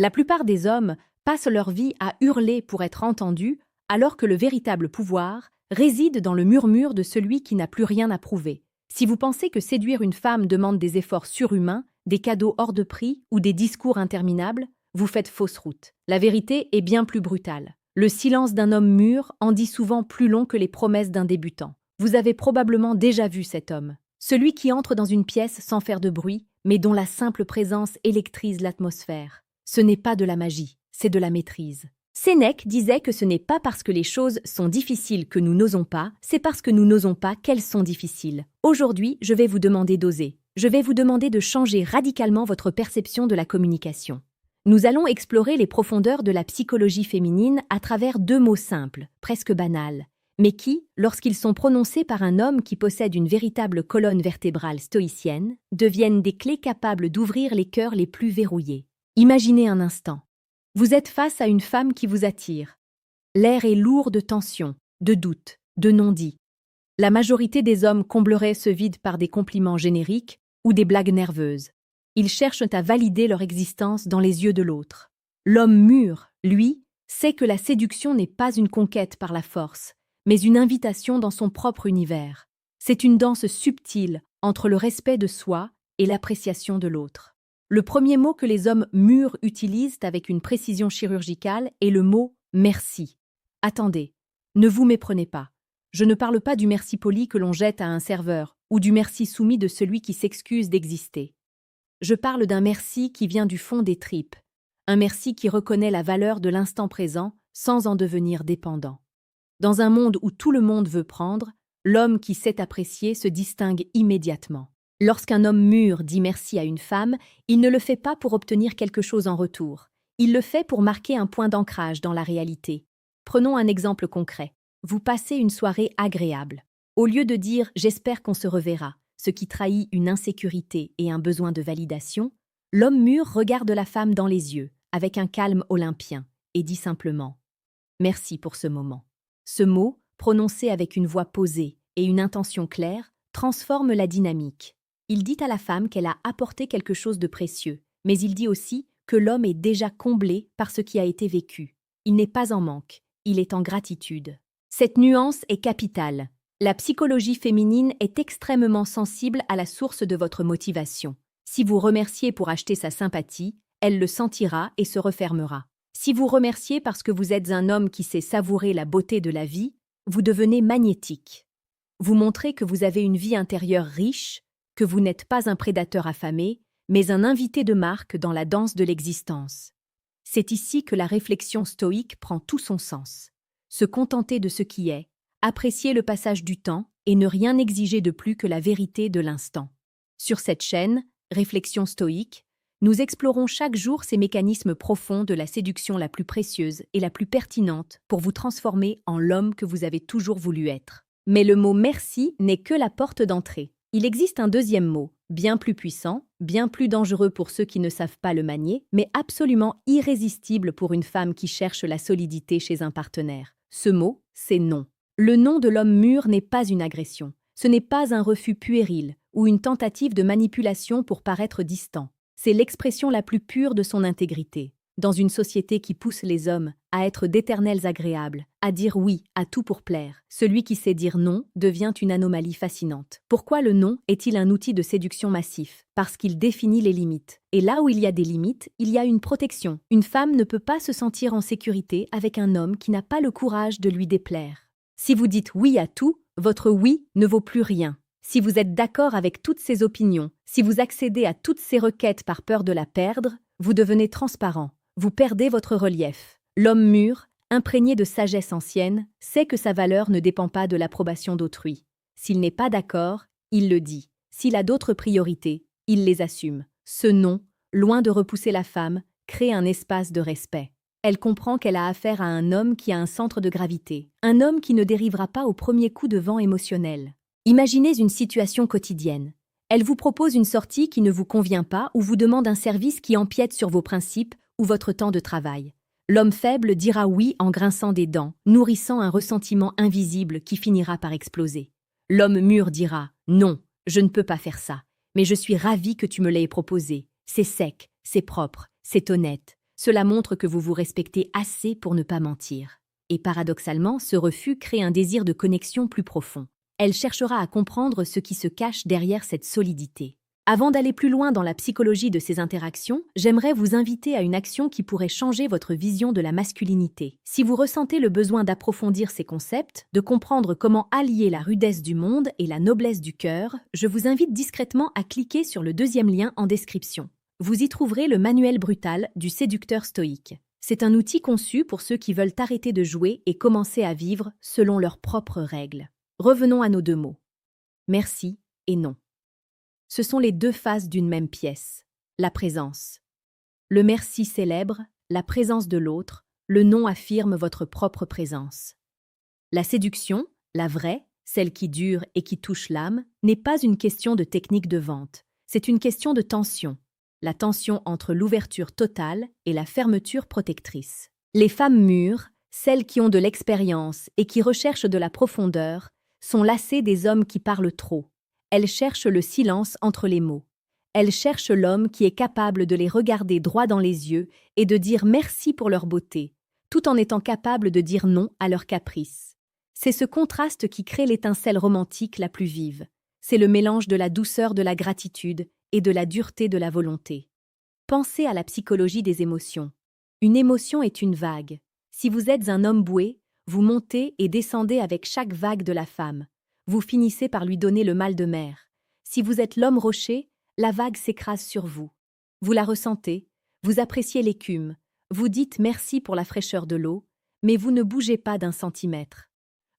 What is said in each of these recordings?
La plupart des hommes passent leur vie à hurler pour être entendus, alors que le véritable pouvoir réside dans le murmure de celui qui n'a plus rien à prouver. Si vous pensez que séduire une femme demande des efforts surhumains, des cadeaux hors de prix ou des discours interminables, vous faites fausse route. La vérité est bien plus brutale. Le silence d'un homme mûr en dit souvent plus long que les promesses d'un débutant. Vous avez probablement déjà vu cet homme. Celui qui entre dans une pièce sans faire de bruit, mais dont la simple présence électrise l'atmosphère. Ce n'est pas de la magie, c'est de la maîtrise. Sénèque disait que ce n'est pas parce que les choses sont difficiles que nous n'osons pas, c'est parce que nous n'osons pas qu'elles sont difficiles. Aujourd'hui, je vais vous demander d'oser. Je vais vous demander de changer radicalement votre perception de la communication. Nous allons explorer les profondeurs de la psychologie féminine à travers deux mots simples, presque banals, mais qui, lorsqu'ils sont prononcés par un homme qui possède une véritable colonne vertébrale stoïcienne, deviennent des clés capables d'ouvrir les cœurs les plus verrouillés. Imaginez un instant. Vous êtes face à une femme qui vous attire. L'air est lourd de tension, de doute, de non-dit. La majorité des hommes comblerait ce vide par des compliments génériques ou des blagues nerveuses. Ils cherchent à valider leur existence dans les yeux de l'autre. L'homme mûr, lui, sait que la séduction n'est pas une conquête par la force, mais une invitation dans son propre univers. C'est une danse subtile entre le respect de soi et l'appréciation de l'autre. Le premier mot que les hommes mûrs utilisent avec une précision chirurgicale est le mot « merci ». Attendez, ne vous méprenez pas. Je ne parle pas du merci poli que l'on jette à un serveur ou du merci soumis de celui qui s'excuse d'exister. Je parle d'un merci qui vient du fond des tripes, un merci qui reconnaît la valeur de l'instant présent sans en devenir dépendant. Dans un monde où tout le monde veut prendre, l'homme qui sait apprécier se distingue immédiatement. Lorsqu'un homme mûr dit merci à une femme, il ne le fait pas pour obtenir quelque chose en retour. Il le fait pour marquer un point d'ancrage dans la réalité. Prenons un exemple concret. Vous passez une soirée agréable. Au lieu de dire « j'espère qu'on se reverra », ce qui trahit une insécurité et un besoin de validation, l'homme mûr regarde la femme dans les yeux, avec un calme olympien, et dit simplement « merci pour ce moment ». Ce mot, prononcé avec une voix posée et une intention claire, transforme la dynamique. Il dit à la femme qu'elle a apporté quelque chose de précieux, mais il dit aussi que l'homme est déjà comblé par ce qui a été vécu. Il n'est pas en manque, il est en gratitude. Cette nuance est capitale. La psychologie féminine est extrêmement sensible à la source de votre motivation. Si vous remerciez pour acheter sa sympathie, elle le sentira et se refermera. Si vous remerciez parce que vous êtes un homme qui sait savourer la beauté de la vie, vous devenez magnétique. Vous montrez que vous avez une vie intérieure riche, que vous n'êtes pas un prédateur affamé, mais un invité de marque dans la danse de l'existence. C'est ici que la réflexion stoïque prend tout son sens. Se contenter de ce qui est, apprécier le passage du temps et ne rien exiger de plus que la vérité de l'instant. Sur cette chaîne, Réflexion stoïque, nous explorons chaque jour ces mécanismes profonds de la séduction la plus précieuse et la plus pertinente pour vous transformer en l'homme que vous avez toujours voulu être. Mais le mot « merci » n'est que la porte d'entrée. Il existe un deuxième mot, bien plus puissant, bien plus dangereux pour ceux qui ne savent pas le manier, mais absolument irrésistible pour une femme qui cherche la solidité chez un partenaire. Ce mot, c'est non. Le non de l'homme mûr n'est pas une agression. Ce n'est pas un refus puéril ou une tentative de manipulation pour paraître distant. C'est l'expression la plus pure de son intégrité. Dans une société qui pousse les hommes à être d'éternels agréables, à dire oui à tout pour plaire, celui qui sait dire non devient une anomalie fascinante. Pourquoi le non est-il un outil de séduction massif? Parce qu'il définit les limites. Et là où il y a des limites, il y a une protection. Une femme ne peut pas se sentir en sécurité avec un homme qui n'a pas le courage de lui déplaire. Si vous dites oui à tout, votre oui ne vaut plus rien. Si vous êtes d'accord avec toutes ses opinions, si vous accédez à toutes ses requêtes par peur de la perdre, vous devenez transparent. Vous perdez votre relief. L'homme mûr, imprégné de sagesse ancienne, sait que sa valeur ne dépend pas de l'approbation d'autrui. S'il n'est pas d'accord, il le dit. S'il a d'autres priorités, il les assume. Ce non, loin de repousser la femme, crée un espace de respect. Elle comprend qu'elle a affaire à un homme qui a un centre de gravité, un homme qui ne dérivera pas au premier coup de vent émotionnel. Imaginez une situation quotidienne. Elle vous propose une sortie qui ne vous convient pas ou vous demande un service qui empiète sur vos principes ou votre temps de travail. L'homme faible dira oui en grinçant des dents, nourrissant un ressentiment invisible qui finira par exploser. L'homme mûr dira « Non, je ne peux pas faire ça, mais je suis ravi que tu me l'aies proposé. C'est sec, c'est propre, c'est honnête. Cela montre que vous vous respectez assez pour ne pas mentir. Et paradoxalement, ce refus crée un désir de connexion plus profond. Elle cherchera à comprendre ce qui se cache derrière cette solidité. Avant d'aller plus loin dans la psychologie de ces interactions, j'aimerais vous inviter à une action qui pourrait changer votre vision de la masculinité. Si vous ressentez le besoin d'approfondir ces concepts, de comprendre comment allier la rudesse du monde et la noblesse du cœur, je vous invite discrètement à cliquer sur le deuxième lien en description. Vous y trouverez le manuel brutal du séducteur stoïque. C'est un outil conçu pour ceux qui veulent arrêter de jouer et commencer à vivre selon leurs propres règles. Revenons à nos deux mots. Merci et non. Ce sont les deux faces d'une même pièce. La présence. Le merci célèbre la présence de l'autre, le non affirme votre propre présence. La séduction, la vraie, celle qui dure et qui touche l'âme, n'est pas une question de technique de vente, c'est une question de tension. La tension entre l'ouverture totale et la fermeture protectrice. Les femmes mûres, celles qui ont de l'expérience et qui recherchent de la profondeur, sont lassées des hommes qui parlent trop. Elles cherchent le silence entre les mots. Elles cherchent l'homme qui est capable de les regarder droit dans les yeux et de dire merci pour leur beauté, tout en étant capable de dire non à leurs caprices. C'est ce contraste qui crée l'étincelle romantique la plus vive. C'est le mélange de la douceur de la gratitude et de la dureté de la volonté. Pensez à la psychologie des émotions. Une émotion est une vague. Si vous êtes un homme boué, vous montez et descendez avec chaque vague de la femme. Vous finissez par lui donner le mal de mer. Si vous êtes l'homme rocher, la vague s'écrase sur vous. Vous la ressentez, vous appréciez l'écume, vous dites merci pour la fraîcheur de l'eau, mais vous ne bougez pas d'un centimètre.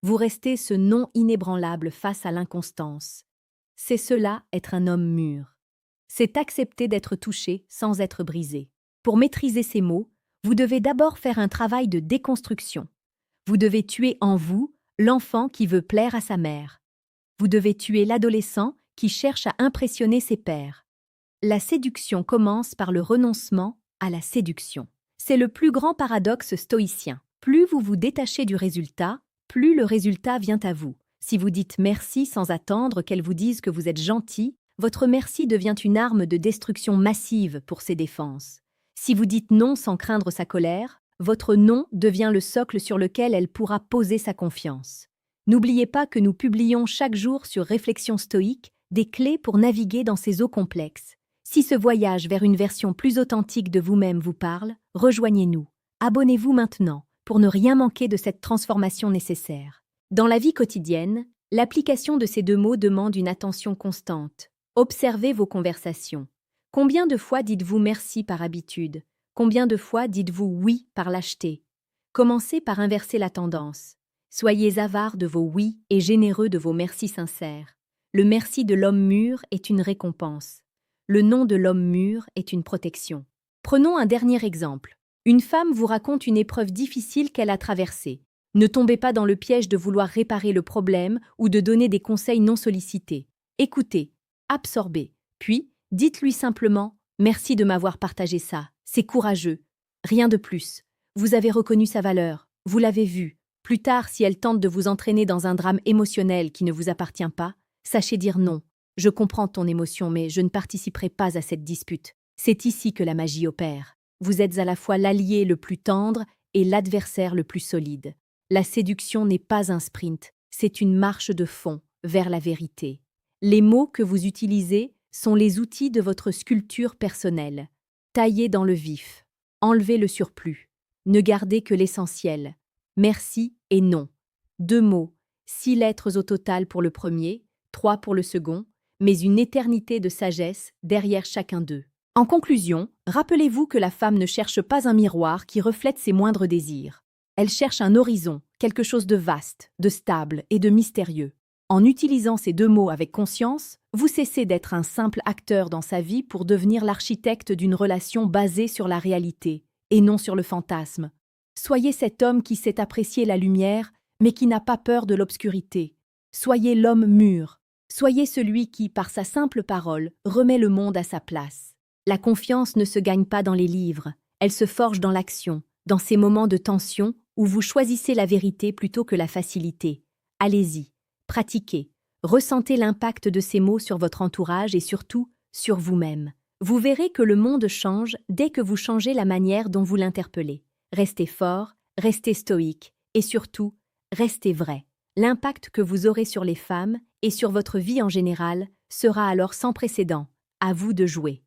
Vous restez ce non inébranlable face à l'inconstance. C'est cela être un homme mûr. C'est accepter d'être touché sans être brisé. Pour maîtriser ces mots, vous devez d'abord faire un travail de déconstruction. Vous devez tuer en vous l'enfant qui veut plaire à sa mère. Vous devez tuer l'adolescent qui cherche à impressionner ses pairs. La séduction commence par le renoncement à la séduction. C'est le plus grand paradoxe stoïcien. Plus vous vous détachez du résultat, plus le résultat vient à vous. Si vous dites merci sans attendre qu'elle vous dise que vous êtes gentil, votre merci devient une arme de destruction massive pour ses défenses. Si vous dites non sans craindre sa colère, votre non devient le socle sur lequel elle pourra poser sa confiance. N'oubliez pas que nous publions chaque jour sur Réflexion stoïque des clés pour naviguer dans ces eaux complexes. Si ce voyage vers une version plus authentique de vous-même vous parle, rejoignez-nous. Abonnez-vous maintenant pour ne rien manquer de cette transformation nécessaire. Dans la vie quotidienne, l'application de ces deux mots demande une attention constante. Observez vos conversations. Combien de fois dites-vous merci par habitude? Combien de fois dites-vous oui par lâcheté? Commencez par inverser la tendance. Soyez avares de vos oui et généreux de vos merci sincères. Le merci de l'homme mûr est une récompense. Le non de l'homme mûr est une protection. Prenons un dernier exemple. Une femme vous raconte une épreuve difficile qu'elle a traversée. Ne tombez pas dans le piège de vouloir réparer le problème ou de donner des conseils non sollicités. Écoutez, absorbez, puis dites-lui simplement « Merci de m'avoir partagé ça, c'est courageux. » Rien de plus. Vous avez reconnu sa valeur, vous l'avez vue. Plus tard, si elle tente de vous entraîner dans un drame émotionnel qui ne vous appartient pas, sachez dire non. Je comprends ton émotion, mais je ne participerai pas à cette dispute. C'est ici que la magie opère. Vous êtes à la fois l'allié le plus tendre et l'adversaire le plus solide. La séduction n'est pas un sprint, c'est une marche de fond vers la vérité. Les mots que vous utilisez sont les outils de votre sculpture personnelle. Taillez dans le vif, enlevez le surplus, ne gardez que l'essentiel. Merci et non. 2 mots, 6 lettres au total pour le premier, 3 pour le second, mais une éternité de sagesse derrière chacun d'eux. En conclusion, rappelez-vous que la femme ne cherche pas un miroir qui reflète ses moindres désirs. Elle cherche un horizon, quelque chose de vaste, de stable et de mystérieux. En utilisant ces 2 mots avec conscience, vous cessez d'être un simple acteur dans sa vie pour devenir l'architecte d'une relation basée sur la réalité, et non sur le fantasme. Soyez cet homme qui sait apprécier la lumière, mais qui n'a pas peur de l'obscurité. Soyez l'homme mûr. Soyez celui qui, par sa simple parole, remet le monde à sa place. La confiance ne se gagne pas dans les livres, elle se forge dans l'action, dans ces moments de tension où vous choisissez la vérité plutôt que la facilité. Allez-y, pratiquez, ressentez l'impact de ces mots sur votre entourage et surtout sur vous-même. Vous verrez que le monde change dès que vous changez la manière dont vous l'interpellez. Restez fort, restez stoïque et surtout, restez vrai. L'impact que vous aurez sur les femmes et sur votre vie en général sera alors sans précédent. À vous de jouer.